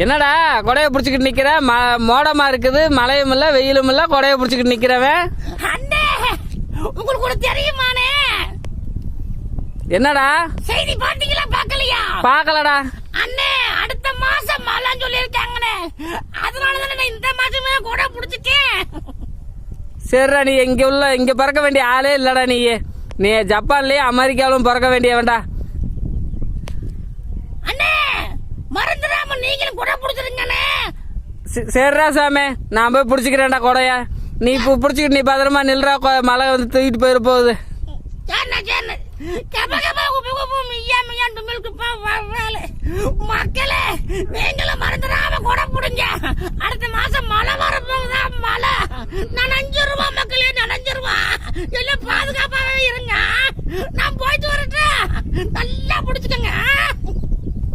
என்னடா கொடையை பிடிச்சிக்கிட்டு நிக்கிற? மோடமா இருக்குது, மழையும் இல்ல வெயிலும் இல்ல, கொடையை பிடிச்சிக்கிட்டு நிக்கிறவன். அண்ணே உங்களுக்கு கூட தெரியுமானே? என்னடா செய்தி பாத்தீங்களா பார்க்கலையா? பாக்கலடா. அண்ணே அடுத்த மாசம் மழைன்னு சொல்லியிருக்காங்கண்ணே. அதனாலதான் நான் இந்த மாசமே கொடை பிடிச்சிட்டேன். சரிடா, நீ இங்க பிறக்க வேண்டிய ஆளே இல்லடா. நீ ஜப்பான்லயே அமெரிக்காவிலும் பிறக்க வேண்டியவன்டா. அண்ணே மறந்துடாம நீங்களும் கொடை பிடிச்சிருங்கண்ணே. சரிடா சாமி, நான் போய் பிடிச்சிக்கிறேன்டா கொடைய. நீ இப்போ பிடிச்சிக்கிட்டு நீ பத்திரமா நில்றா, மழை வந்து தூக்கிட்டு போயிட போகுது. மக்களே